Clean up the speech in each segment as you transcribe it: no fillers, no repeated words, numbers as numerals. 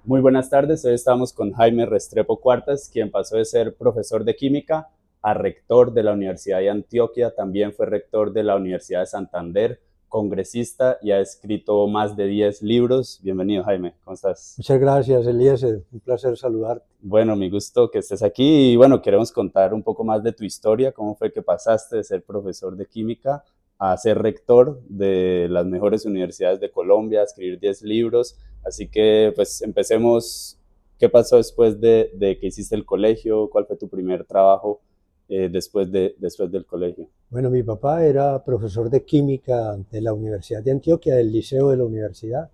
Muy buenas tardes, hoy estamos con Jaime Restrepo Cuartas, quien pasó de ser profesor de química a rector de la Universidad de Antioquia, también fue rector de la Universidad de Santander, congresista y ha escrito más de 10 libros. Bienvenido, Jaime, ¿cómo estás? Muchas gracias, Eliezer. Un placer saludarte. Bueno, mi gusto que estés aquí y bueno, queremos contar un poco más de tu historia, cómo fue que pasaste de ser profesor de química a ser rector de las mejores universidades de Colombia, a escribir 10 libros. Así que pues empecemos, ¿qué pasó después de que hiciste el colegio? ¿Cuál fue tu primer trabajo después del colegio? Bueno, mi papá era profesor de química de la Universidad de Antioquia, del liceo de la universidad,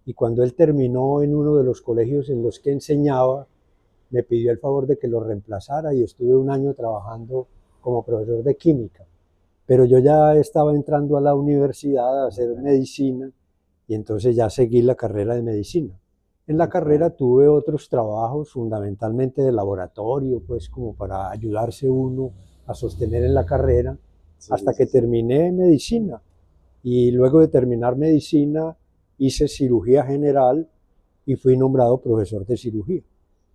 y cuando él terminó en uno de los colegios en los que enseñaba, me pidió el favor de que lo reemplazara y estuve un año trabajando como profesor de química. Pero yo ya estaba entrando a la universidad a hacer Okay, medicina y entonces ya seguí la carrera de medicina. En la okay. carrera tuve otros trabajos, fundamentalmente de laboratorio, pues como para ayudarse uno a sostener en la carrera, Sí, sí, hasta sí, que sí. terminé medicina. Y luego de terminar medicina hice cirugía general y fui nombrado profesor de cirugía.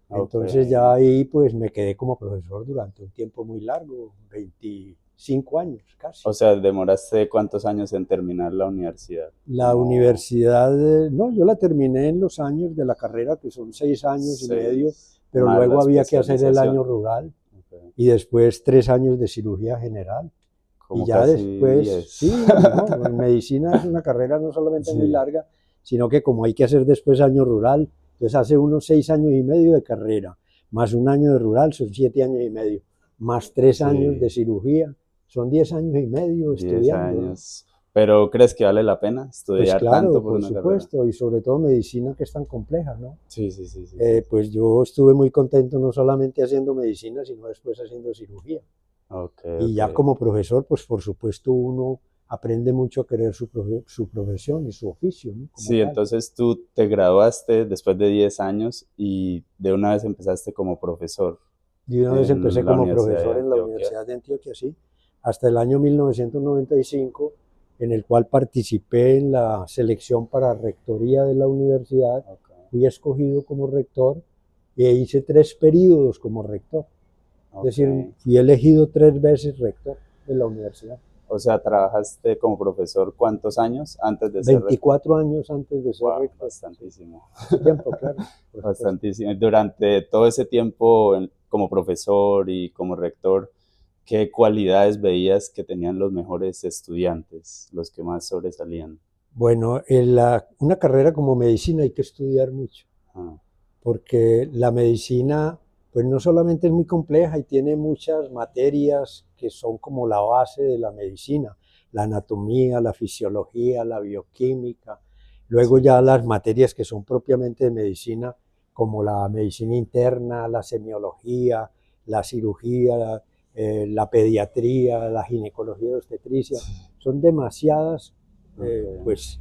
Entonces ya Okay. ahí pues me quedé como profesor durante un tiempo muy largo, 25 años casi. O sea, ¿demoraste cuántos años en terminar la universidad? La Como universidad, no, yo la terminé en los años de la carrera, que son 6 años y medio, pero más la luego había que hacer el año especialización. rural Okay. y después 3 años de cirugía general. Y Como ya casi después, 10. sí, no, en medicina es una carrera no solamente muy Sí, larga, sino que como hay que hacer después año rural, entonces hace unos 6 años y medio de carrera, más un año de rural, son 7 años y medio, más 3 años de sí, cirugía, son 10 años y medio 10 estudiando, ¿no? años. Pero ¿crees que vale la pena Pues estudiar tanto claro, por por una carrera? supuesto, y sobre todo medicina que es tan compleja, ¿no? Sí, sí, sí, sí, sí. Pues yo estuve muy contento no solamente haciendo medicina, sino después haciendo cirugía. Ok, Y ok. ya como profesor, pues por supuesto uno aprende mucho a querer su profesión y su oficio, ¿no? Como Sí, tal. entonces tú te graduaste después de 10 años y de una vez empezaste como profesor Y una vez empecé en la como Universidad de profesor en la Antioquia. Universidad de Antioquia, sí, hasta el año 1995, en el cual participé en la selección para rectoría de la universidad. Ok, Fui escogido como rector e hice 3 períodos como rector. Es ok. decir, fui elegido 3 veces rector de la universidad. O sea, ¿trabajaste como profesor cuántos años antes de ser rector? 24 años antes de ser Wow, rector. Sí. bastantísimo. Mucho tiempo, claro, por supuesto. Bastantísimo. Durante todo ese tiempo como profesor y como rector, ¿qué cualidades veías que tenían los mejores estudiantes, los que más sobresalían? Bueno, una carrera como medicina hay que estudiar mucho, Ah, porque la medicina, pues no solamente es muy compleja y tiene muchas materias que son como la base de la medicina, la anatomía, la fisiología, la bioquímica, luego sí, ya sí, las sí. materias que son propiamente de medicina, como la medicina interna, la semiología, la cirugía, la pediatría, la ginecología y obstetricia, son demasiadas Ok. pues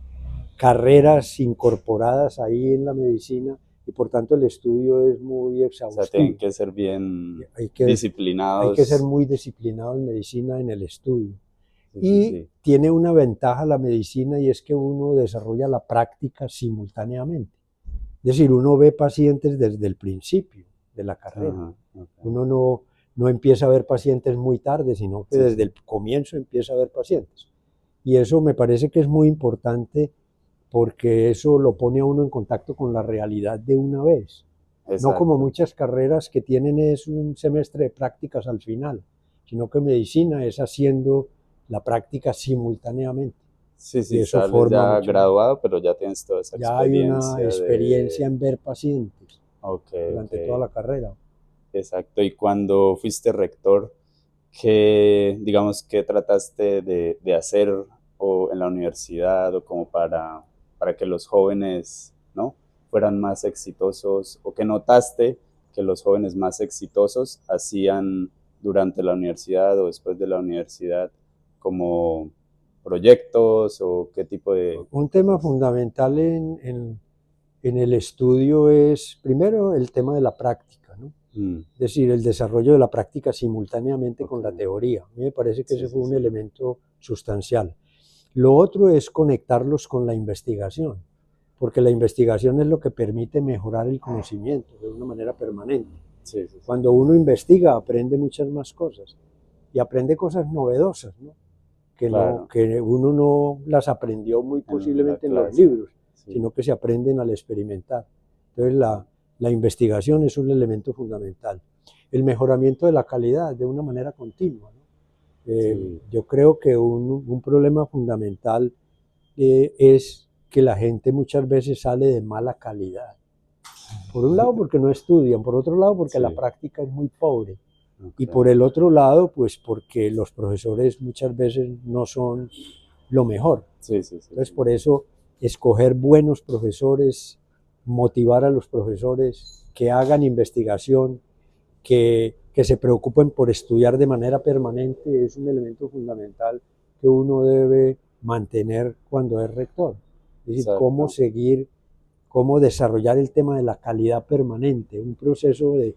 carreras incorporadas ahí en la medicina y por tanto el estudio es muy O sea, tienen exhaustivo. que ser bien Hay que, hay que ser disciplinados. muy disciplinado en medicina en el estudio. Sí, sí, Y sí. tiene una ventaja la medicina y es que uno desarrolla la práctica simultáneamente. Es decir, uno ve pacientes desde el principio de la carrera. Ajá, ok. Uno no empieza a ver pacientes muy tarde, sino que Sí, desde sí. el comienzo empieza a ver pacientes. Y eso me parece que es muy importante porque eso lo pone a uno en contacto con la realidad de una vez. No como Exacto. muchas carreras que tienen es un semestre de prácticas al final, sino que medicina es haciendo la práctica simultáneamente Sí, y sí, eso sales forma ya mucho más. graduado, pero ya tienes toda esa Ya hay una experiencia experiencia de... en ver pacientes Ok, ok. durante toda la carrera. Exacto. Y cuando fuiste rector, ¿qué, digamos, qué trataste de hacer o en la universidad o como para que los jóvenes, ¿no? fueran más exitosos o que notaste que los jóvenes más exitosos hacían durante la universidad o después de la universidad como proyectos o qué tipo de Un tema cosas? fundamental en el estudio es, primero, el tema de la práctica, ¿no? Mm, Es decir, el desarrollo de la práctica simultáneamente ok, con la teoría. A mí me parece que sí, ese fue sí, un sí. elemento sustancial. Lo otro es conectarlos con la investigación. porque la investigación es lo que permite mejorar el conocimiento de una manera permanente. Sí, sí, sí. Cuando uno investiga, aprende muchas más cosas y aprende cosas novedosas, ¿no? Claro, Que uno no las aprendió muy en la posiblemente en los clase. libros, Sí, sino que se aprenden al experimentar. Entonces la investigación es un elemento fundamental. El mejoramiento de la calidad de una manera continua, ¿no? sí, Yo creo que un problema fundamental es que la gente muchas veces sale de mala calidad. Por un lado porque no estudian, por otro lado porque la sí, práctica es muy pobre. Y por ok. el otro lado, pues porque los profesores muchas veces no son lo mejor. Sí, sí, sí, Entonces, sí. por eso, escoger buenos profesores, motivar a los profesores que hagan investigación, que se preocupen por estudiar de manera permanente, es un elemento fundamental que uno debe mantener cuando es rector. Es decir, cómo Exacto. seguir, cómo desarrollar el tema de la calidad permanente, un proceso de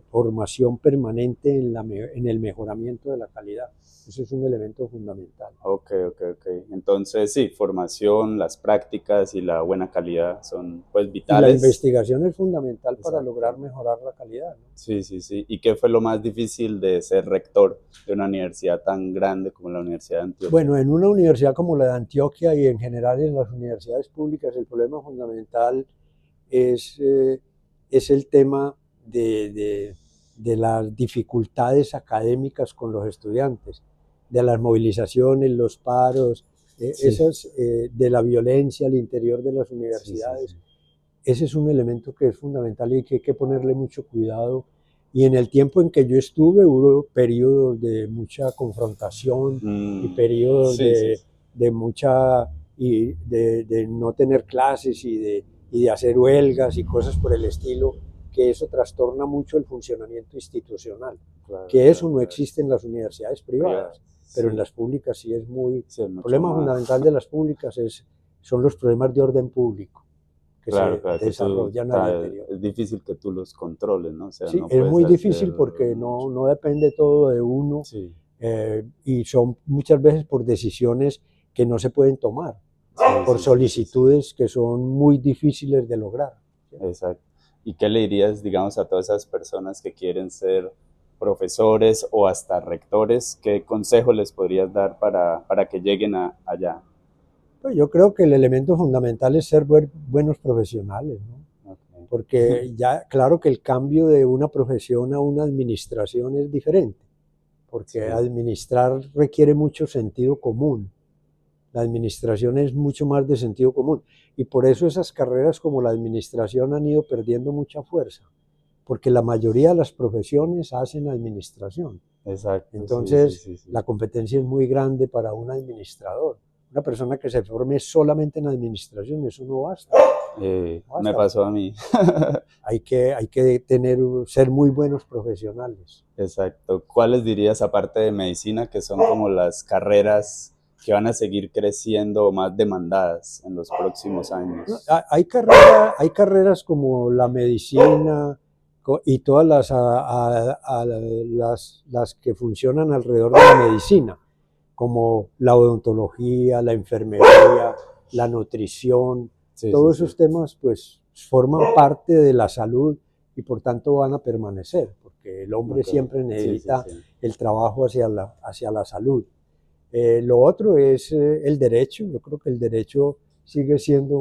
formación permanente en el mejoramiento de la calidad. Eso es un elemento fundamental. Ok, ok, ok. Entonces, sí, formación, las prácticas y la buena calidad son pues Y la vitales. investigación es fundamental para lograr Exacto. mejorar la calidad, ¿no? Sí, sí, sí. ¿Y qué fue lo más difícil de ser rector de una universidad tan grande como la Universidad de Antioquia? Bueno, en una universidad como la de Antioquia y en general en las universidades públicas, el problema fundamental es, eh, es el tema de las dificultades académicas con los estudiantes, de las movilizaciones, los paros, Sí, de la violencia al interior de las sí, sí, sí. universidades. Ese es un elemento que es fundamental y que hay que ponerle mucho cuidado. Y en el tiempo en que yo estuve hubo periodos de mucha confrontación y periodos Sí, sí, sí. de mucha de no tener clases y de hacer huelgas y cosas por el estilo, que eso trastorna mucho el funcionamiento institucional, Claro, que eso claro, no claro. existe en las universidades Privada. privadas, pero en Sí, las públicas sí es muy... sí, es El mucho problema más. fundamental de las públicas son los problemas de orden público que Claro, se claro, que tú, desarrollan al interior. es difícil que tú los controles, ¿no? O sea, Sí, no es puedes muy hacer difícil porque mucho. no depende todo de uno Sí, y son muchas veces por decisiones que no se pueden tomar, sí, por sí, sí, sí, sí. solicitudes que son muy difíciles de lograr. ¿Sí? Exacto. ¿Y qué le dirías, digamos, a todas esas personas que quieren ser profesores o hasta rectores? ¿Qué consejo les podrías dar para que lleguen allá? Pues yo creo que el elemento fundamental es ser buenos profesionales, ¿no? Okay. Porque ya, claro que el cambio de una profesión a una administración es diferente, porque Sí, administrar requiere mucho sentido común. La administración es mucho más de sentido común y por eso esas carreras como la administración han ido perdiendo mucha fuerza, porque la mayoría de las profesiones hacen administración. exacto, sí, sí, Entonces, sí, sí. la competencia es muy grande para un administrador. Una persona que se forme solamente en administración, eso no basta. No Me basta. pasó a mí. Hay que tener, ser muy buenos profesionales. Exacto. ¿Cuáles dirías, aparte de medicina, que son como las carreras que van a seguir creciendo o más demandadas en los próximos No, años? hay carreras como la medicina y todas las que funcionan alrededor de la medicina, como la odontología, la enfermería, la nutrición, Sí, sí, todos sí. esos temas pues forman parte de la salud y por tanto van a permanecer, porque el hombre Ok. siempre Sí, sí, necesita sí. el trabajo hacia la salud. Lo otro es el derecho. Yo creo que el derecho sigue siendo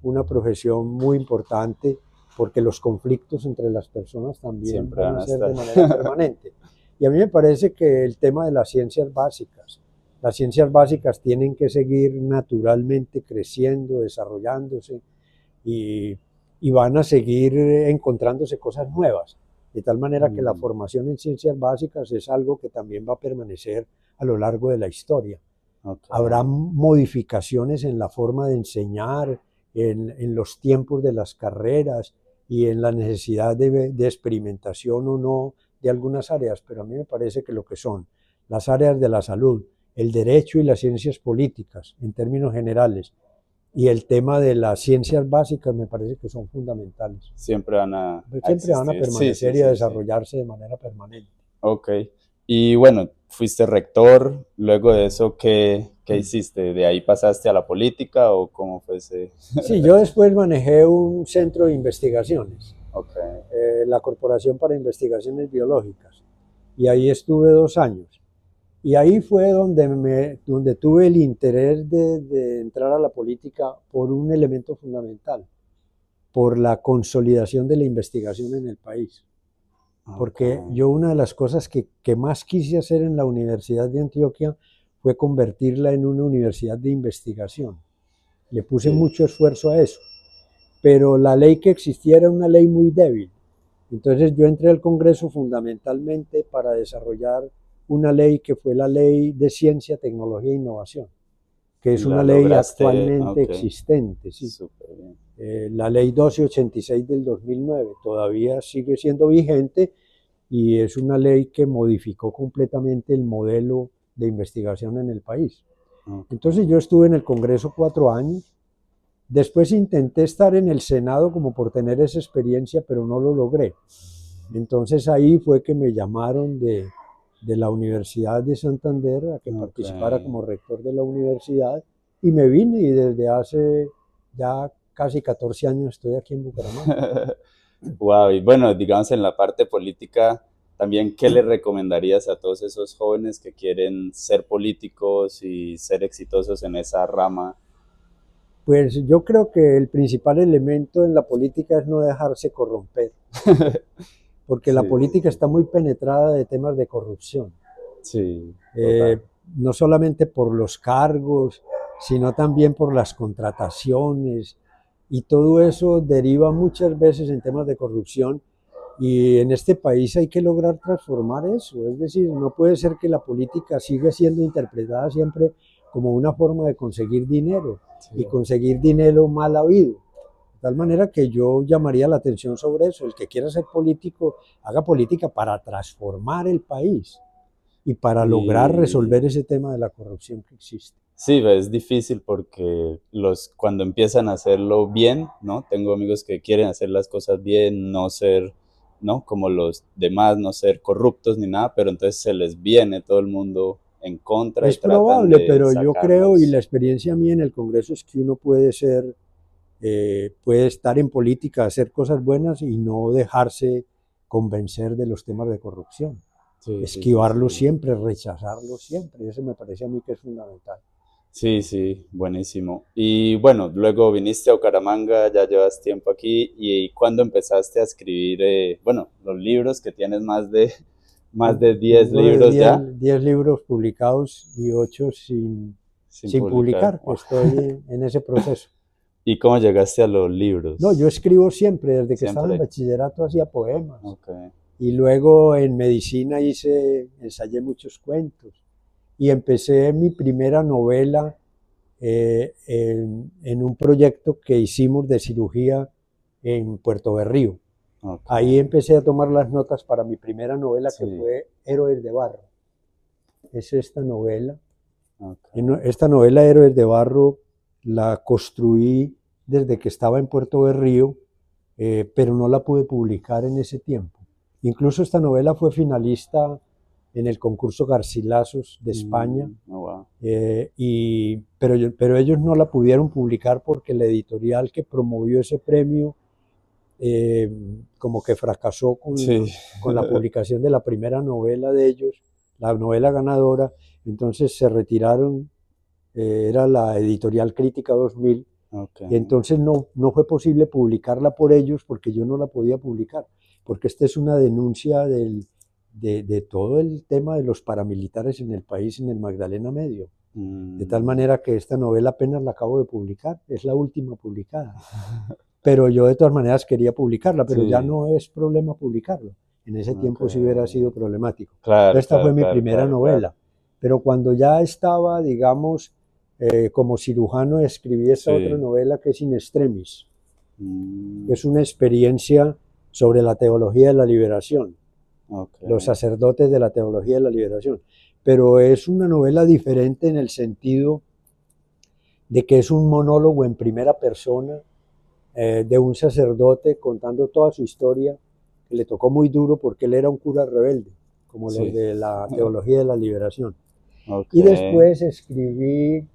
una profesión muy importante porque los conflictos entre las personas también Siempre van van a a ser de estar. manera permanente. Y a mí me parece que el tema de las ciencias básicas tienen que seguir naturalmente creciendo, desarrollándose y, y van a seguir encontrándose cosas nuevas. De tal manera que la Mm, formación en ciencias básicas es algo que también va a permanecer a lo largo de la historia. ok. Habrá modificaciones en la forma de enseñar, en los tiempos de las carreras y en la necesidad de experimentación o no de algunas áreas, pero a mí me parece que lo que son las áreas de la salud, el derecho y las ciencias políticas en términos generales, y el tema de las ciencias básicas me parece que son fundamentales. Siempre van a Siempre van a existir. Sí, sí, permanecer y a sí, sí. desarrollarse de manera permanente. Ok. Y bueno, fuiste rector, luego de eso, ¿Qué hiciste? ¿De ahí pasaste a la política o cómo fue ese? Sí, yo después manejé un centro de investigaciones, Ok, la Corporación para Investigaciones Biológicas, y ahí estuve 2 años. Y ahí fue donde tuve el interés de entrar a la política por un elemento fundamental, por la consolidación de la investigación en el país. ok, Porque yo una de las cosas que más quise hacer en la Universidad de Antioquia fue convertirla en una universidad de investigación. Le puse sí, mucho esfuerzo a eso, pero la ley que existía era una ley muy débil. Entonces yo entré al Congreso fundamentalmente para desarrollar una ley que fue la Ley de Ciencia, Tecnología e Innovación, que y es la una ley lograste, actualmente ok, existente, sí. súper bien. La Ley 1286 del 2009 todavía sigue siendo vigente y es una ley que modificó completamente el modelo de investigación en el país. Ok, Entonces yo estuve en el Congreso 4 años. Después intenté estar en el Senado como por tener esa experiencia, pero no lo logré. Entonces ahí fue que me llamaron de la Universidad de Santander a que ok. participara como rector de la universidad y me vine y desde hace ya casi 14 años estoy aquí en Bucaramanga. Wow, y bueno, digamos en la parte política, también, ¿qué le recomendarías a todos esos jóvenes que quieren ser políticos y ser exitosos en esa rama? Pues yo creo que el principal elemento en la política es no dejarse corromper, porque la Sí, política está muy penetrada de temas de corrupción. sí, eh, total. no solamente por los cargos, sino también por las contrataciones, y todo eso deriva muchas veces en temas de corrupción, y en este país hay que lograr transformar eso, es decir, no puede ser que la política siga siendo interpretada siempre como una forma de conseguir dinero, y Sí. conseguir dinero mal habido. De tal manera que yo llamaría la atención sobre eso, el que quiera ser político, haga política para transformar el país y para lograr Y resolver ese tema de la corrupción que existe. sí, es difícil porque cuando empiezan a hacerlo bien, ¿no? Tengo amigos que quieren hacer las cosas bien, no ser, ¿no? Como los demás, no ser corruptos ni nada, pero entonces se les viene todo el mundo en contra y Es tratan probable, de pero yo creo, y la sacarlos. experiencia mía en el Congreso es que uno puede estar en política, hacer cosas buenas y no dejarse convencer de los temas de corrupción. Sí, sí, sí, Esquivarlos sí. siempre, rechazarlos siempre. Eso me parece a mí que es fundamental. Sí, sí, buenísimo. Y bueno, luego viniste a Bucaramanga, ya llevas tiempo aquí, y cuando empezaste a escribir, bueno, los libros que tienes más de 10 Tengo libros ya, 10 libros publicados y 8 sin sin publicar. publicar, que Wow. estoy en ese proceso. ¿Y cómo llegaste a los No, yo libros? escribo siempre, desde que estaba en Siempre. bachillerato hacía poemas. Ok. Y luego en medicina ensayé muchos cuentos. Y empecé mi primera novela en un proyecto que hicimos de cirugía en Puerto Berrío. Ok. Ahí empecé a tomar las notas para mi primera novela, que Sí. fue Héroes de Barro. Es esta novela. Ok. Esta novela Héroes de Barro la construí desde que estaba en Puerto Berrío, pero no la pude publicar en ese tiempo. Incluso esta novela fue finalista en el concurso Garcilazos de España, Oh, wow. pero ellos no la pudieron publicar porque la editorial que promovió ese premio eh, como que fracasó Sí. con la publicación de la primera novela de ellos, la novela ganadora. Entonces se retiraron, era la editorial Crítica 2000, Ok. y entonces no fue posible publicarla por ellos porque yo no la podía publicar, porque esta es una denuncia de todo el tema de los paramilitares en el país, en el Magdalena Medio. De tal Mm. manera que esta novela apenas la acabo de publicar, es la última publicada. Pero yo de todas maneras quería publicarla, pero ya Sí. no es problema publicarla. En ese Ok. tiempo sí hubiera sido problemático. Claro, Esta fue claro, mi claro, primera claro, claro. novela. Pero cuando ya estaba, digamos, como cirujano, escribí esta otra Sí. novela que es In Extremis, que Mm. es una experiencia sobre la teología de la liberación, Ok. los sacerdotes de la teología de la liberación. Pero es una novela diferente en el sentido de que es un monólogo en primera persona de un sacerdote contando toda su historia, que le tocó muy duro porque él era un cura rebelde, como los Sí. de la teología de la liberación. Ok. Y después escribí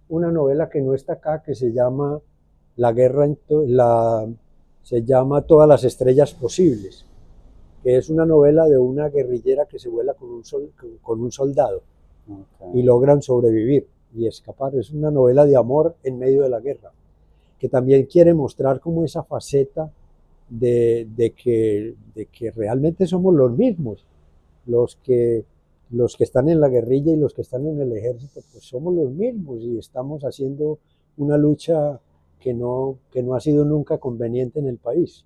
una novela que no está acá, que se llama La guerra se llama Todas las estrellas posibles, que es una novela de una guerrillera que se vuela con un soldado y Ok. logran sobrevivir y escapar. Es una novela de amor en medio de la guerra, que también quiere mostrar como esa faceta de que realmente somos los mismos, los que, los que están en la guerrilla y los que están en el ejército, pues somos los mismos y estamos haciendo una lucha que no ha sido nunca conveniente en el país.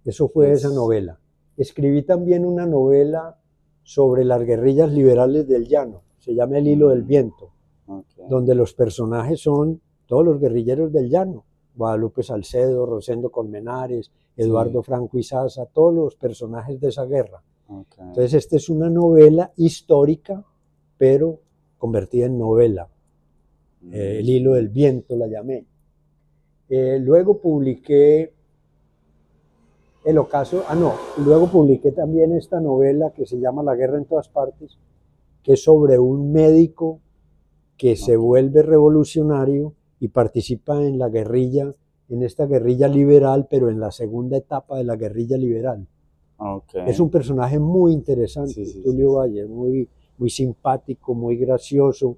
Eso fue esa Es, novela. Escribí también una novela sobre las guerrillas liberales del llano, se llama El hilo del mm, viento, ok. donde los personajes son todos los guerrilleros del llano, Guadalupe Salcedo, Rosendo Colmenares, Eduardo Sí. Franco Izaza, todos los personajes de esa guerra. Ok. Entonces, esta es una novela histórica, pero convertida en novela. El hilo del Mm, viento la llamé. Luego publiqué El ocaso, no, luego publiqué también esta novela que se llama La guerra en todas partes, que es sobre un médico que se ok. vuelve revolucionario y participa en la guerrilla, en esta guerrilla liberal, pero en la segunda etapa de la guerrilla liberal. Ok. Es un personaje muy Sí, interesante, sí, sí, Tulio sí. Valle, muy simpático, muy gracioso,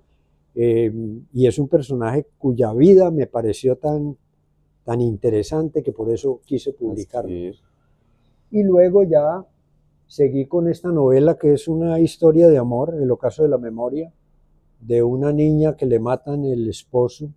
eh, y es un personaje cuya vida me pareció tan interesante que por eso quise publicarlo. Escribir. Y luego ya seguí con esta novela que es una historia de amor, El ocaso de la memoria, de una niña que le matan el esposo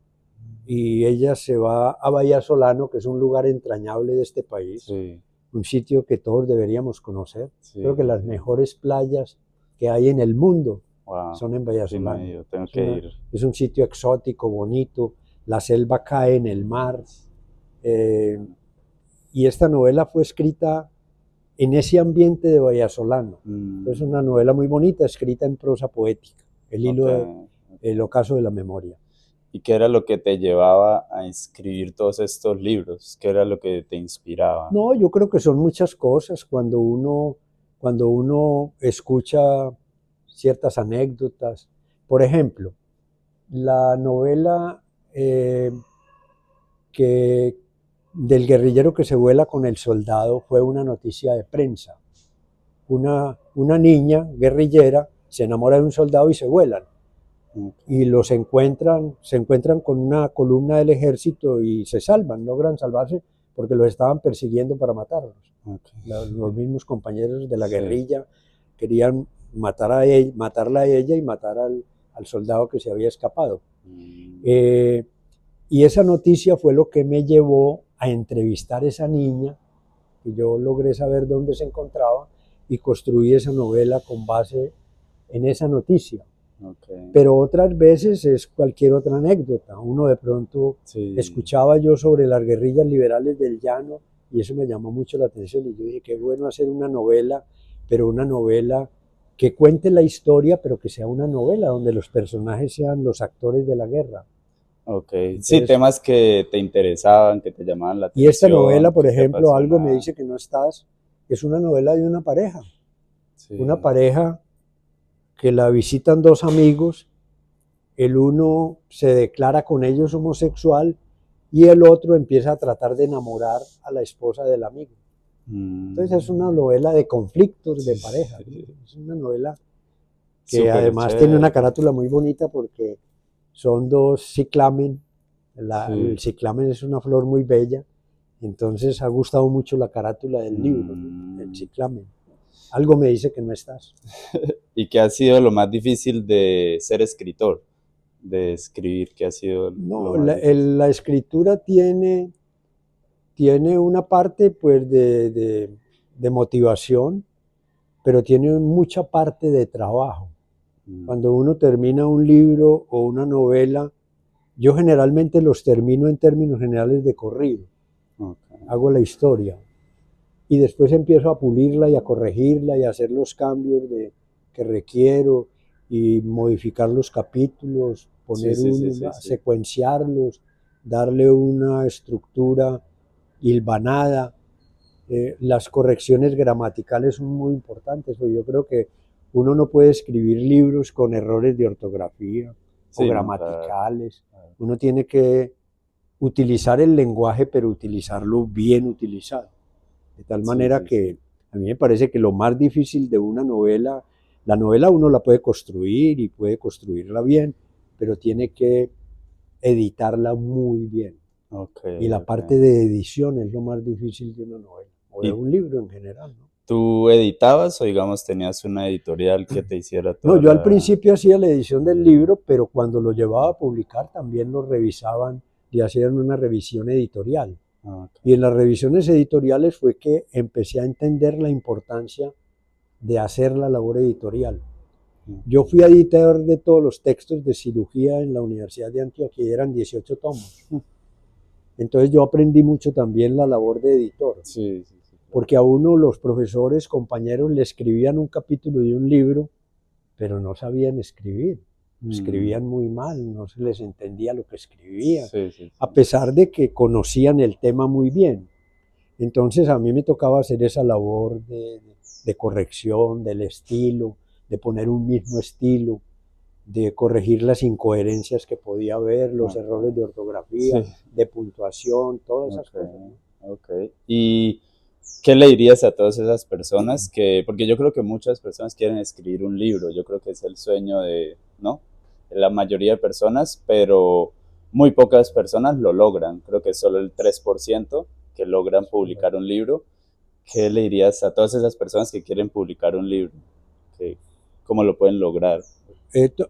y ella se va a Bahía Solano, que es un lugar entrañable de este país, Sí, un sitio que todos deberíamos conocer. Creo sí, que sí, las sí. mejores playas que hay en el mundo Wow. son en Bahía Sí, no he Solano. ido. Tengo Es, que una, ir. es un sitio exótico, bonito, la selva cae en el mar. eh, y esta novela fue escrita en ese ambiente de Vallasolano. Es Mm, una novela muy bonita, escrita en prosa poética, ok, el ok. ocaso de la memoria. ¿Y qué era lo que te llevaba a escribir todos estos libros? ¿Qué era lo que te inspiraba? No, yo creo que son muchas cosas cuando uno escucha ciertas anécdotas. Por ejemplo, la novela eh, que del guerrillero que se vuela con el soldado fue una noticia de prensa. Una niña guerrillera se enamora de un soldado y se vuelan. Y Ok, se encuentran con una columna del ejército y se salvan, logran salvarse porque los estaban persiguiendo para matarlos. ok. Los mismos compañeros de la Sí. guerrilla querían matarla a ella y matar al soldado que se había escapado. Mm, Eh, y esa noticia fue lo que me llevó a entrevistar a esa niña, que yo logré saber dónde se encontraba y construí esa novela con base en esa noticia. ok. Pero otras veces es cualquier otra anécdota. Uno de pronto Sí. escuchaba yo sobre las guerrillas liberales del llano y eso me llamó mucho la atención y yo dije, qué bueno hacer una novela, pero una novela que cuente la historia, pero que sea una novela donde los personajes sean los actores de la guerra. Ok. Sí, Entonces, temas que te interesaban, que te llamaban la y esta novela, atención, por que te ejemplo, Algo me apasionaban. dice que no estás, es una novela de una Sí. pareja que la visitan dos amigos. El uno se declara con ellos homosexual y el otro empieza a tratar de enamorar a la esposa del amigo. Entonces es una Mm, novela de conflictos de sí, pareja, ¿no? sí. Es una novela que Súper además tiene una chévere. carátula muy bonita porque son dos ciclamen. El Sí. ciclamen es una flor muy bella, entonces ha gustado mucho la carátula del libro, ¿no? El Mm. ciclamen. Algo me dice que no estás. ¿Y qué ha sido lo más difícil de ser escritor? De escribir, ¿qué ha sido lo No, más difícil? la escritura tiene una parte pues de motivación, pero tiene mucha parte de trabajo. Mm, Cuando uno termina un libro o una novela, yo generalmente los termino en términos generales de corrido, ok. hago la historia y después empiezo a pulirla y a corregirla y a hacer los cambios que requiero y modificar los capítulos, Sí, sí, sí, sí, sí. secuenciarlos, darle una estructura hilvanada. Las correcciones gramaticales son muy importantes, porque yo creo que Uno no puede escribir libros con errores de ortografía o Sí, no, claro. gramaticales. Uno tiene que utilizar el lenguaje, pero utilizarlo bien utilizado. De tal Sí, manera sí, que sí. a mí me parece que lo más difícil de una novela, la novela uno la puede construir y puede construirla bien, pero tiene que editarla muy bien. Ok, Y la ok. parte de edición es lo más difícil de una novela, o de ¿Y un libro en general, ¿no? tú editabas o digamos tenías una editorial que te hiciera No, toda yo al la... principio hacía la edición del libro, pero cuando lo llevaba a publicar también lo revisaban y hacían una revisión editorial. Ok. Y en las revisiones editoriales fue que empecé a entender la importancia de hacer la labor editorial. Yo fui Ok. editor de todos los textos de cirugía en la Universidad de Antioquia y eran 18 tomos. Entonces yo aprendí mucho también la labor de editor, Sí, sí, sí, claro. porque a uno los profesores, compañeros, le escribían un capítulo de un libro, pero no sabían escribir. Mm, Escribían muy mal, no se les entendía lo que escribían, sí, sí, a sí. pesar de que conocían el tema muy bien. Entonces a mí me tocaba hacer esa labor de corrección del estilo, de poner un mismo estilo, de corregir las incoherencias que podía haber, los errores Ok. de ortografía, Sí, de puntuación, todas esas ok, cosas, ¿no? ok. ¿Y qué le dirías a todas esas personas que, porque yo creo que muchas personas quieren escribir un libro, yo creo que es el sueño de, ¿no? De la mayoría de personas, pero muy pocas personas lo logran, creo que solo el 3% que logran publicar un libro. ¿Qué le dirías a todas esas personas que quieren publicar un libro? Que, ¿cómo lo pueden lograr?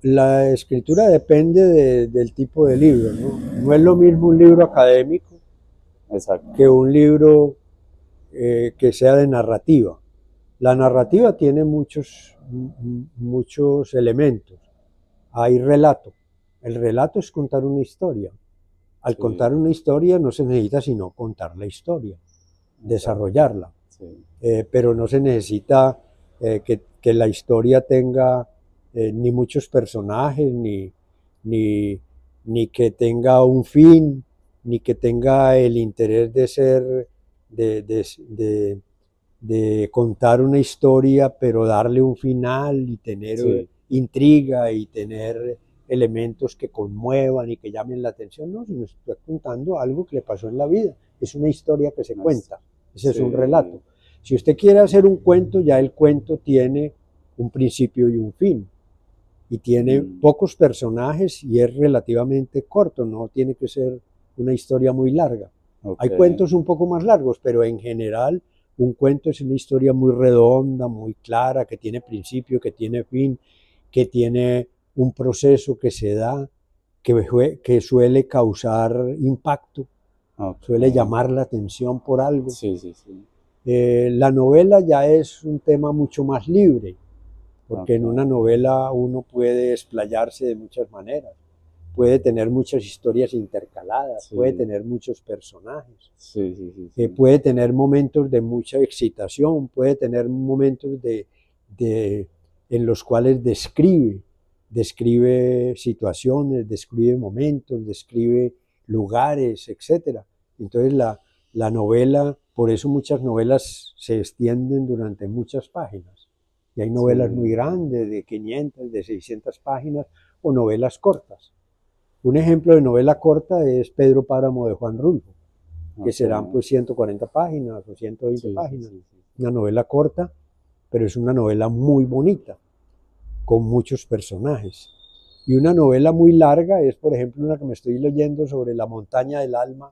La escritura depende del tipo de libro, ¿no? No es lo mismo un libro académico Exacto. que un libro que sea de narrativa. La narrativa tiene muchos elementos. Hay relato. El relato es contar una historia. Al contar Sí, una historia no se necesita sino contar la historia, exacto. desarrollarla. Sí, Pero no se necesita que la historia tenga ni muchos personajes, ni, ni que tenga un fin, ni que tenga el interés de ser, de, de, de, de contar una historia, pero darle un final y tener sí, intriga y tener elementos que conmuevan y que llamen la atención, no, sino estoy contando algo que le pasó en la vida. Es una historia que se no es- cuenta, ese es un sí, relato. Si usted quiere hacer un cuento, ya el cuento tiene un principio y un fin, y tiene mm, pocos personajes y es relativamente corto, no tiene que ser una historia muy larga. ok, Hay cuentos un poco más largos, pero en general un cuento es una historia muy redonda, muy clara, que tiene principio, que tiene fin, que tiene un proceso que se da, que suele causar impacto, ok, suele llamar la atención por algo. sí, sí, sí, La novela ya es un tema mucho más libre, porque en una ok, novela uno puede explayarse de muchas maneras, puede tener muchas historias intercaladas, puede sí, tener muchos personajes, sí, sí, sí, sí, puede tener momentos de mucha excitación, puede tener momentos de, en los cuales describe situaciones, describe momentos, describe lugares, etcétera. Entonces la novela, por eso muchas novelas se extienden durante muchas páginas. Y hay sí, novelas muy grandes, de 500, de 600 páginas, o novelas cortas. Un ejemplo de novela corta es Pedro Páramo de Juan Rulfo, que ok, serán pues 140 páginas o 120 sí, sí, páginas. sí, sí, Una novela corta, pero es una novela muy bonita, con muchos personajes. Y una novela muy larga es, por ejemplo, una que me estoy leyendo sobre La montaña del alma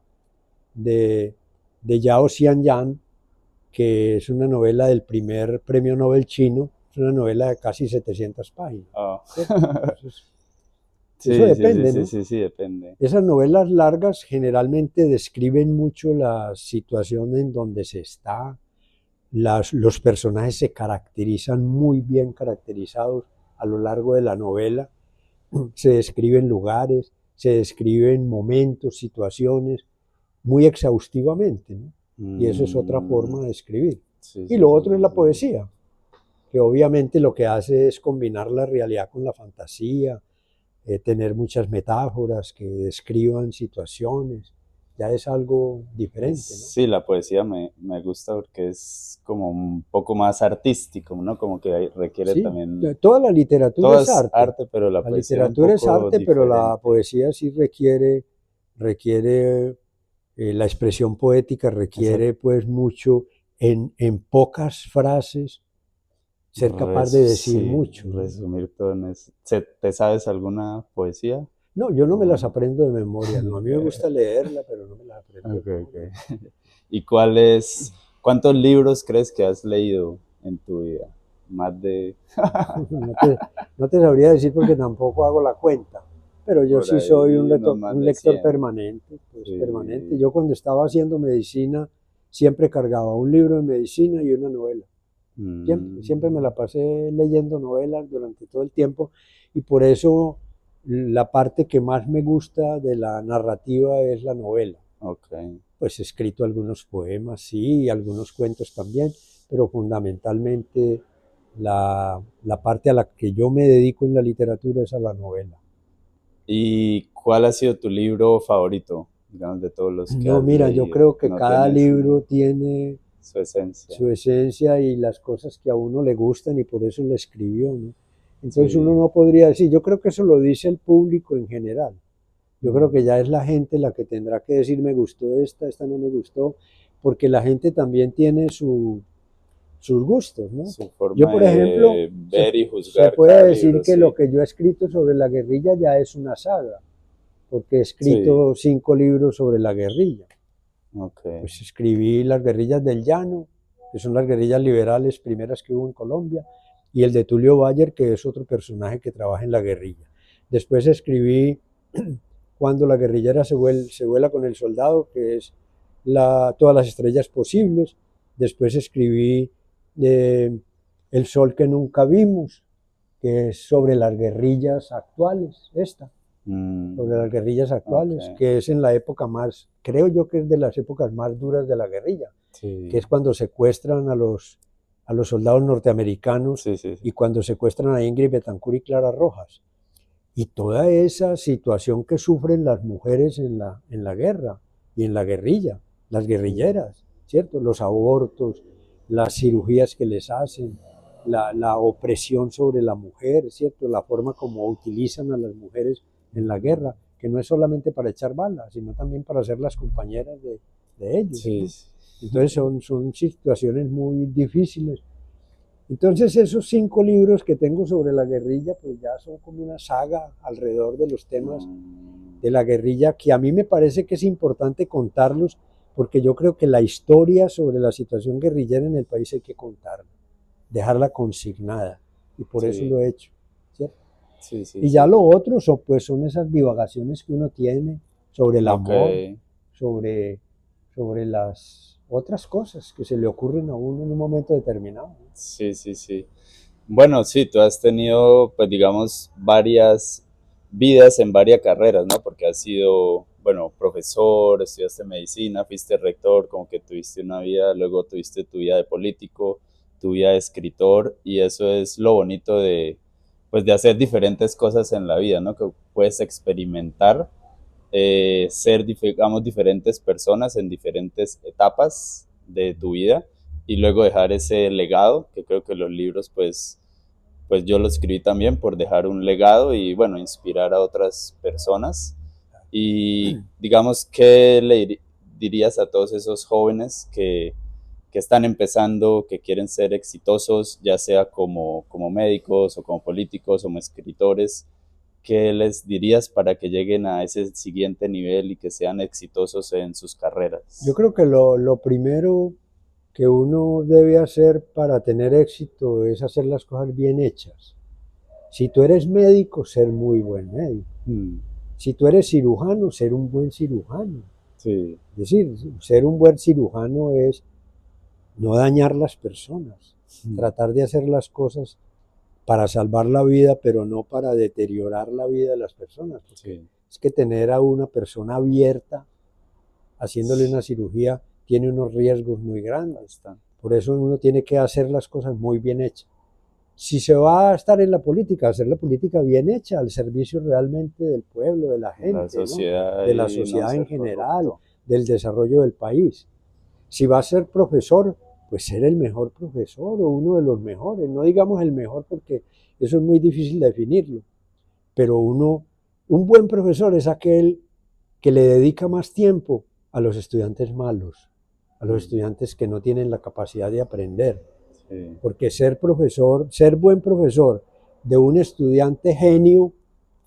de, de Yao Xianyan, que es una novela del primer premio Nobel chino, es una novela de casi 700 páginas, oh. ¿cierto? Entonces, eso Sí, sí, sí, depende, sí, ¿no? sí, sí, depende, Esas novelas largas generalmente describen mucho la situación en donde se está, los personajes se caracterizan muy bien caracterizados a lo largo de la novela, se describen lugares, se describen momentos, situaciones, muy exhaustivamente, ¿no? Y eso es otra mm, forma de escribir. sí, Y sí, lo sí, otro es sí, la sí, poesía, que obviamente lo que hace es combinar la realidad con la fantasía, tener muchas metáforas que describan situaciones. ya es algo diferente, ¿no? Sí, la poesía me gusta porque es como un poco más artístico, ¿no? Como que requiere Sí, también, toda la literatura todo es es arte. arte, pero la La poesía es un literatura es poco arte, pero la diferente. poesía sí requiere la expresión poética requiere Exacto. pues mucho en pocas frases ser capaz de decir Sí, mucho, ¿no? resumir todo en eso. ¿Te sabes alguna poesía? No, yo no me las O- aprendo de memoria, no, a mí me gusta leerla, pero no me las aprendo de Ok, ok. memoria. ¿Y cuántos libros crees que has leído en tu vida? Más de No te, no te sabría decir porque tampoco hago la cuenta, pero yo por sí soy ahí, unos más un de lector 100. permanente, pues permanente. Sí. Yo cuando estaba haciendo medicina siempre cargaba un libro de medicina y una novela. Siempre, siempre me Mm, la pasé leyendo novelas durante todo el tiempo y por eso la parte que más me gusta de la narrativa es la novela. ok. Pues he escrito algunos poemas, sí, y algunos cuentos también, pero fundamentalmente la parte a la que yo me dedico en la literatura es a la novela. ¿Y cuál ha sido tu libro favorito, digamos, de todos los que No, has mira, yo leído? creo que ¿No cada tienes libro tiene su esencia? su esencia y las cosas que a uno le gustan y por eso lo escribió, ¿no? Entonces uno Sí. no podría decir, yo creo que eso lo dice el público en general. Yo creo que Mm, ya es la gente la que tendrá que decir me gustó esta no me gustó, porque la gente también tiene sus gustos, ¿no? su Yo, forma por ejemplo, de ver y se juzgar cada puede decir libro, que lo sí. que yo he escrito sobre la guerrilla ya es una saga, porque he Sí, escrito 5 libros sobre la guerrilla. ok. Pues escribí Las guerrillas del llano, que son las guerrillas liberales primeras que hubo en Colombia, y el de Tulio Bayer, que es otro personaje que trabaja en la guerrilla. Después escribí Cuando la guerrillera se vuela con el soldado, que es todas las estrellas posibles. Después escribí eh, El sol que nunca vimos, que es sobre las guerrillas actuales, sobre Mm, las guerrillas ok. actuales, que es en la época más, creo yo que es de las épocas más duras de la guerrilla, que es Sí, cuando secuestran a los soldados norteamericanos sí, sí, sí. y cuando secuestran a Ingrid Betancourt y Clara Rojas. Y toda esa situación que sufren las mujeres en la guerra y en la guerrilla, las Sí, guerrilleras, ¿cierto? Los abortos, las cirugías que les hacen, la opresión sobre la mujer, ¿cierto? La forma como utilizan a las mujeres en la mm, guerra, que no es solamente para echar balas, sino también para ser las compañeras de ellos, sí, ¿no? sí. Entonces son situaciones muy difíciles. Entonces esos 5 libros que tengo sobre la guerrilla, pues ya son como una saga alrededor de los temas Mm, de la guerrilla, que a mí me parece que es importante contarlos, porque yo creo que la historia sobre la situación guerrillera en el país hay que contarla, dejarla consignada, y por eso sí, lo he hecho, ¿cierto? sí, sí, Y ya sí. lo otro son, pues, son esas divagaciones que uno tiene sobre el Ok, amor, sobre, sobre las otras cosas que se le ocurren a uno en un momento determinado, ¿no? sí, sí, sí. Bueno, sí, tú has tenido, pues digamos, varias vidas en varias carreras, ¿no? Porque has sido, bueno, profesor, estudiaste medicina, fuiste rector, como que tuviste una vida, luego tuviste tu vida de político, tu vida de escritor, y eso es lo bonito de, pues, de hacer diferentes cosas en la vida, ¿no? Que puedes experimentar, ser, digamos, diferentes personas en diferentes etapas de tu vida y luego dejar ese legado, que creo que los libros, pues yo lo escribí también por dejar un legado y, bueno, inspirar a otras personas. Y digamos, ¿qué le dirías a todos esos jóvenes que están empezando, que quieren ser exitosos, ya sea como médicos o como políticos o como escritores? ¿Qué les dirías para que lleguen a ese siguiente nivel y que sean exitosos en sus Yo carreras? creo que lo primero que uno debe hacer para tener éxito es hacer las cosas bien hechas. Si tú eres médico, ser muy buen médico. Mm, Si tú eres cirujano, ser un buen cirujano. sí, Es decir, ser un buen cirujano es no dañar las personas, mm, tratar de hacer las cosas para salvar la vida, pero no para deteriorar la vida de las personas, porque sí, es que tener a una persona abierta haciéndole una cirugía tiene unos riesgos muy grandes. bastante. Por eso uno tiene que hacer las cosas muy bien hechas. Si se va a estar en la política, hacer la política bien hecha, al servicio realmente del pueblo, de la La gente, ¿no? sociedad De la y no sociedad en ser general, corrupto. del desarrollo del país. Si va a ser profesor, pues ser el mejor profesor o uno de los mejores, no digamos el mejor porque eso es muy difícil definirlo, pero un buen profesor es aquel que le dedica más tiempo a los estudiantes malos, a los estudiantes que no tienen la capacidad de aprender, Sí. porque ser profesor, ser buen profesor de un estudiante genio,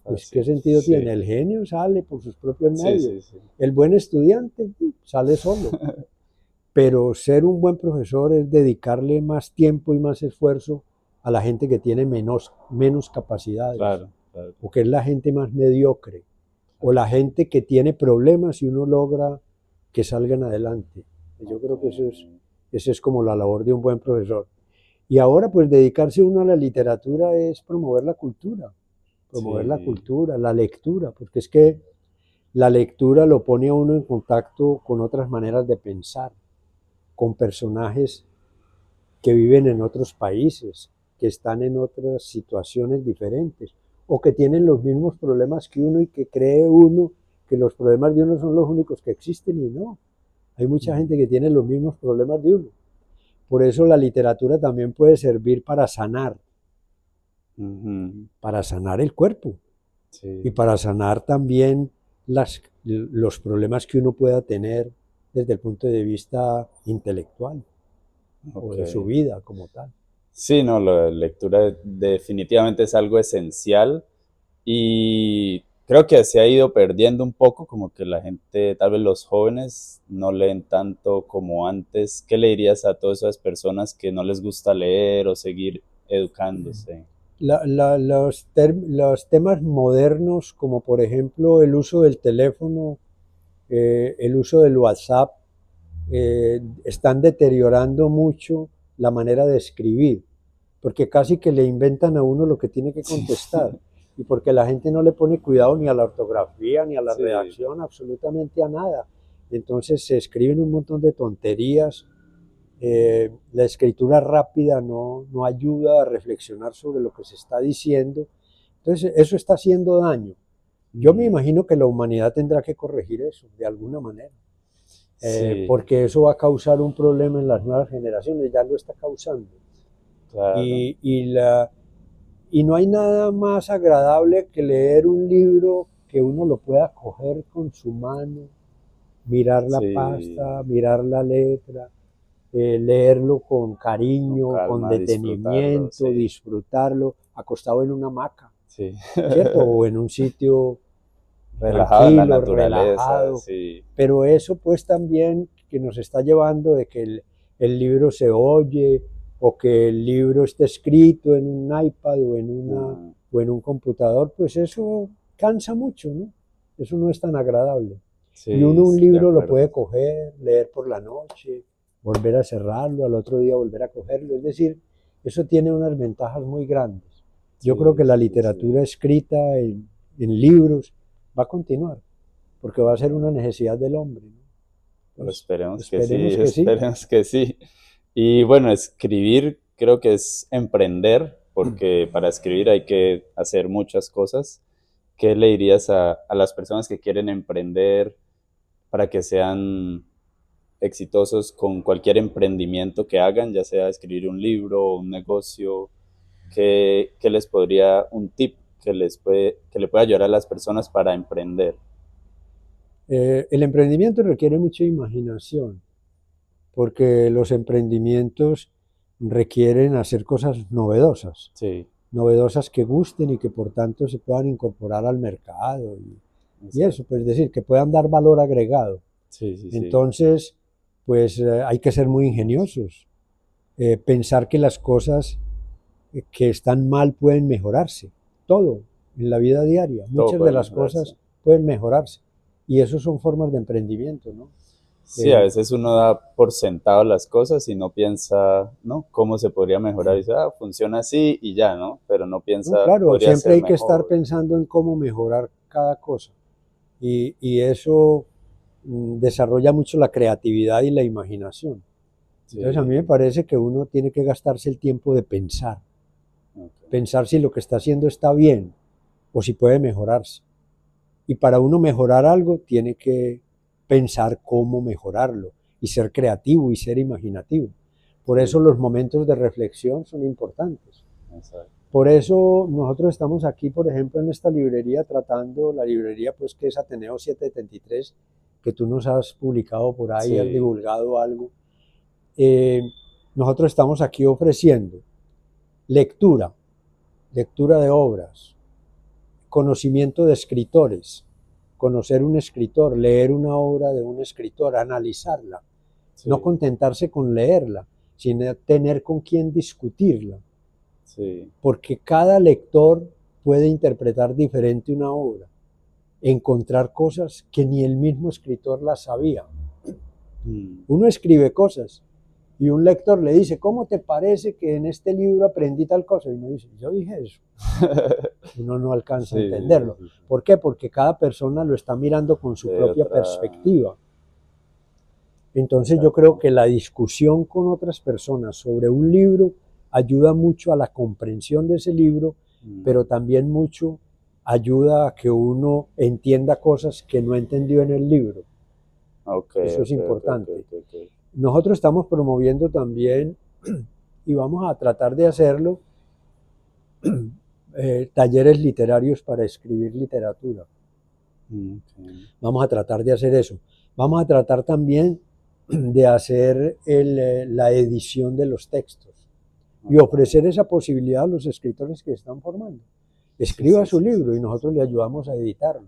pues ¿qué Fácil. sentido tiene? Sí. El genio sale por sus propios Sí, medios, sí, sí. el buen estudiante sale solo. Pero ser un buen profesor es dedicarle más tiempo y más esfuerzo a la gente que tiene menos capacidades, Claro, claro, o que es la gente más mediocre, o la gente que tiene problemas y uno logra que salgan adelante. Yo creo que ok. eso es como la labor de un buen profesor. Y ahora pues dedicarse uno a la literatura es promover la Sí, cultura, la lectura, porque es que la lectura lo pone a uno en contacto con otras maneras de pensar, con personajes que viven en otros países, que están en otras situaciones diferentes, o que tienen los mismos problemas que uno y que cree uno que los problemas de uno son los únicos que existen y no. Hay mucha gente que tiene los mismos problemas de uno. Por eso la literatura también puede servir ujú, para sanar el cuerpo y sí, para sanar también los problemas que uno pueda tener desde el punto de vista intelectual o ok. de su vida como tal. Sí, no, la lectura definitivamente es algo esencial y creo que se ha ido perdiendo un poco, como que la gente, tal vez los jóvenes, no leen tanto como antes. ¿Qué le dirías a todas esas personas que no les gusta leer o seguir educándose? Los temas modernos, como por ejemplo el uso del teléfono, el uso del WhatsApp, están deteriorando mucho la manera de escribir, porque casi que le inventan a uno lo que tiene que Sí, contestar, y porque la gente no le pone cuidado ni a la ortografía, ni a la sí, redacción, absolutamente a nada. Entonces se escriben un montón de tonterías. La escritura rápida no ayuda a reflexionar sobre lo que se está diciendo. Entonces eso está haciendo daño. Yo me ujú, imagino que la humanidad tendrá que corregir eso de alguna manera, sí, porque eso va a causar un problema en las nuevas generaciones, ya lo está causando. claro, Y, y, la, y no hay nada más agradable que leer un libro que uno lo pueda coger con su mano, mirar la sí, pasta, mirar la letra, leerlo con con cariño, con calma, disfrutarlo, detenimiento, sí, disfrutarlo, acostado en una hamaca, sí. ¿cierto? O en un sitio Relajado en la tranquilo, naturaleza, relajado. sí, Pero eso pues también que nos está llevando de que el libro se oye o que el libro esté escrito en un iPad ah, o en un computador, pues eso cansa mucho, ¿no? Eso no es tan agradable. Y sí, uno un de libro lo puede acuerdo. coger, leer por la noche, volver a cerrarlo, al otro día volver a cogerlo. Es decir, eso tiene unas ventajas muy grandes. Yo creo Sí, que la sí, literatura sí. escrita en libros va a continuar, porque va a ser una necesidad del hombre, ¿no? Pero Entonces, esperemos que sí, esperemos que sí. esperemos que sí. Y bueno, escribir creo que es emprender, porque para escribir hay que hacer muchas cosas. ¿Qué le dirías a las personas que quieren emprender para que sean exitosos con cualquier emprendimiento que hagan, ya sea escribir un libro o un negocio? ¿Qué les podría, un tip que le pueda ayudar a las personas para emprender? El emprendimiento requiere mucha imaginación, porque los emprendimientos requieren hacer cosas novedosas, Sí, novedosas que gusten y que por tanto se puedan incorporar al mercado y eso, exacto. pues decir, que puedan dar valor agregado. Sí, sí, sí. Entonces, pues hay que ser muy ingeniosos, pensar que las cosas que están mal pueden mejorarse. Todo en la vida diaria. Todo Muchas de puede las mejorarse. cosas pueden mejorarse. Y eso son formas de emprendimiento, ¿no? Sí, a El, veces uno da por sentado las cosas y no piensa, ¿no? ¿Cómo se podría mejorar? Y dice, ah, funciona así y ya, ¿no? Pero no no, piensa, claro, podría siempre ser hay que estar mejor. pensando en cómo mejorar cada cosa. Y eso desarrolla mucho la creatividad y la imaginación. Entonces a mí me Sí, parece que uno tiene que gastarse el tiempo de pensar, ok. pensar si lo que está haciendo está bien o si puede mejorarse. Y para uno mejorar algo tiene que pensar cómo mejorarlo y ser creativo y ser imaginativo. Por eso Sí, los momentos de reflexión son importantes. exacto. Por eso nosotros estamos aquí, por ejemplo, en esta librería tratando, la librería pues que es Ateneo 773, que tú nos has publicado por ahí, has Sí, divulgado algo. Eh, Nosotros estamos aquí ofreciendo lectura, lectura de obras, conocimiento de escritores, conocer un escritor, leer una obra de un escritor, analizarla, no sí, contentarse con leerla, sino tener con quién discutirla, sí. porque cada lector puede interpretar diferente una obra, encontrar cosas que ni el mismo escritor las sabía. Mm. Uno escribe cosas y un lector le dice, ¿cómo te parece que en este libro aprendí tal cosa? Y uno dice, yo dije eso. Uno no alcanza a Sí, sí, sí, entenderlo. sí, sí. ¿Por qué? Porque cada persona lo está mirando con su De propia otra, perspectiva. Entonces yo creo exacto. que la discusión con otras personas sobre un libro ayuda mucho a la comprensión de ese libro, pero Mm. también mucho ayuda a que uno entienda cosas que no entendió en el libro. Ok, Eso es ok, ok, ok, importante. ok, ok. Nosotros estamos promoviendo también, y vamos a tratar de hacerlo, talleres literarios para escribir literatura. Mm, ok. Vamos a tratar de hacer eso. Vamos a tratar también de hacer la edición de los textos y Ok. ofrecer esa posibilidad a los escritores que están formando. Sí, Escriba sí, su sí, sí, libro y sí, nosotros sí. le ayudamos a editarlo.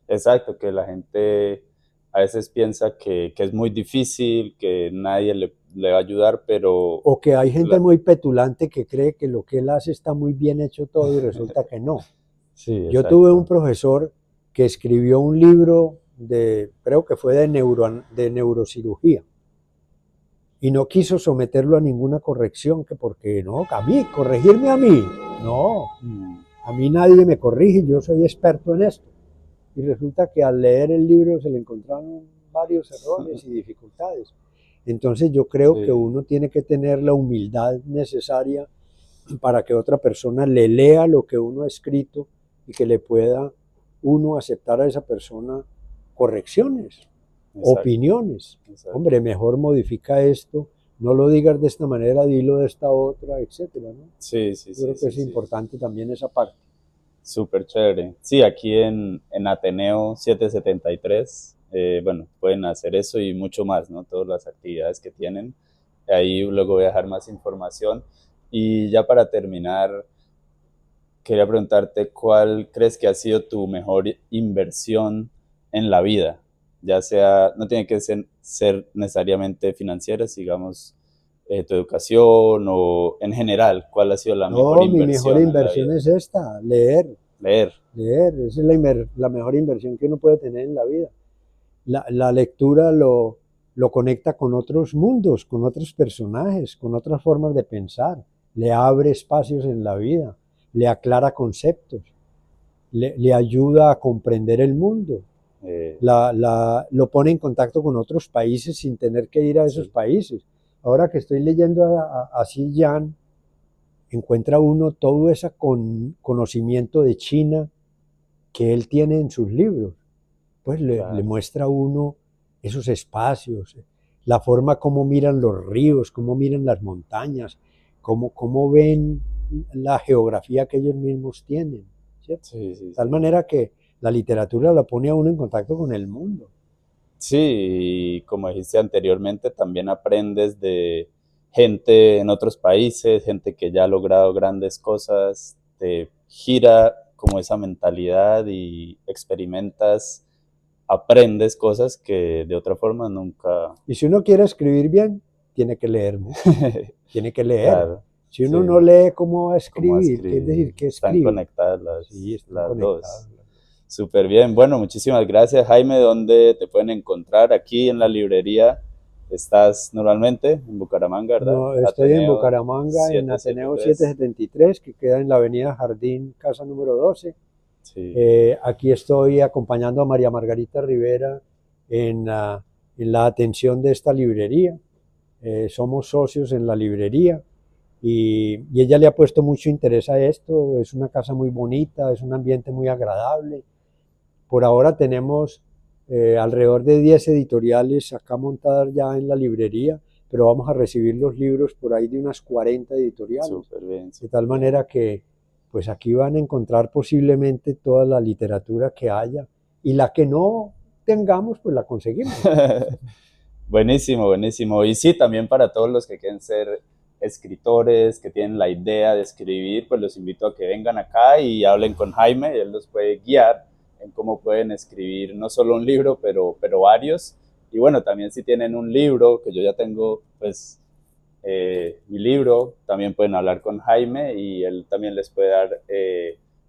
Exacto, que la gente a veces piensa que es muy difícil, que nadie le va a ayudar, pero O que hay gente la- muy petulante que cree que lo que él hace está muy bien hecho todo y resulta que no. sí, Yo tuve un exacto. profesor que escribió un libro de, creo que fue de neurocirugía, y no quiso someterlo a ninguna corrección, que porque no, a mí, corregirme a mí, no, Mm, a mí nadie me corrige, yo soy experto en esto. Y resulta que al leer el libro se le encontraron varios errores y dificultades. Entonces yo creo que sí, uno tiene que tener la humildad necesaria para que otra persona le lea lo que uno ha escrito y que le pueda uno aceptar a esa persona correcciones, exacto, opiniones. exacto. Hombre, mejor modifica esto, no lo digas de esta manera, dilo de esta otra, etcétera, ¿no? Sí, sí, Yo sí, creo que sí, es sí. importante también esa parte. Súper chévere. Sí, aquí en Ateneo 773, bueno, pueden hacer eso y mucho más, ¿no? Todas las actividades que tienen. Ahí luego voy a dejar más información. Y ya para terminar, quería preguntarte cuál crees que ha sido tu mejor inversión en la vida, ya sea, no tiene que ser necesariamente financiera, digamos, tu educación o en general, cuál ha sido la mejor No, mi mejor inversión en la inversión vida. es esta, leer, Leer. leer, esa es la mejor inversión que uno puede tener en la vida. La lectura lo conecta con otros mundos, con otros personajes, con otras formas de pensar, le abre espacios en la vida, le aclara conceptos, le ayuda a comprender el mundo, eh, lo pone en contacto con otros países sin tener que ir a esos sí, países. Ahora que estoy leyendo a Xi Yan, encuentra uno todo ese conocimiento de China que él tiene en sus libros, pues le claro. muestra a uno esos espacios, la forma como miran los ríos, cómo miran las montañas, cómo ven la geografía que ellos mismos tienen, ¿cierto? Sí, sí, De tal sí. manera que la literatura la pone a uno en contacto con el mundo. Sí, y como dijiste anteriormente, también aprendes de gente en otros países, gente que ya ha logrado grandes cosas, te gira como esa mentalidad y experimentas, aprendes cosas que de otra forma nunca. Y si uno quiere escribir bien, tiene que leer mucho, tiene que leer. Claro, Si uno no sí, lee, ¿cómo va a cómo escribir? ¿Qué es decir? escribir. ¿Qué Están escribe? conectadas Sí, están las conectados. dos. Súper bien. Bueno, muchísimas gracias, Jaime. ¿Dónde te pueden encontrar? Aquí en la librería. Estás normalmente en Bucaramanga, ¿verdad? No, estoy en Ateneo Bucaramanga, en Ateneo 773. 773, que queda en la avenida Jardín, casa número 12. Sí, Aquí estoy acompañando a María Margarita Rivera en la atención de esta librería. Somos socios en la librería y ella le ha puesto mucho interés a esto. Es una casa muy bonita, es un ambiente muy agradable. Por ahora tenemos alrededor de 10 editoriales acá montadas ya en la librería, pero vamos a recibir los libros por ahí de unas 40 editoriales. Súper bien. De tal manera que pues aquí van a encontrar posiblemente toda la literatura que haya y la que no tengamos, pues la conseguimos. Buenísimo, buenísimo. Y sí, también para todos los que quieren ser escritores, que tienen la idea de escribir, pues los invito a que vengan acá y hablen con Jaime, y él los puede guiar en cómo pueden escribir no solo un libro, pero varios. Y bueno, también si tienen un libro, que yo ya tengo, pues mi libro, también pueden hablar con Jaime y él también les puede dar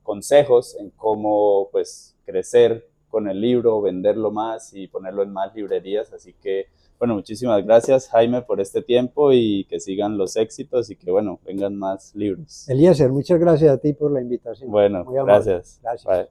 consejos en cómo pues crecer con el libro, venderlo más y ponerlo en más librerías. Así que, bueno, muchísimas gracias Jaime por este tiempo y que sigan los éxitos y que, bueno, vengan más libros. Eliezer, muchas gracias a ti por la invitación. Bueno, Muy amable. gracias. Gracias. Bye.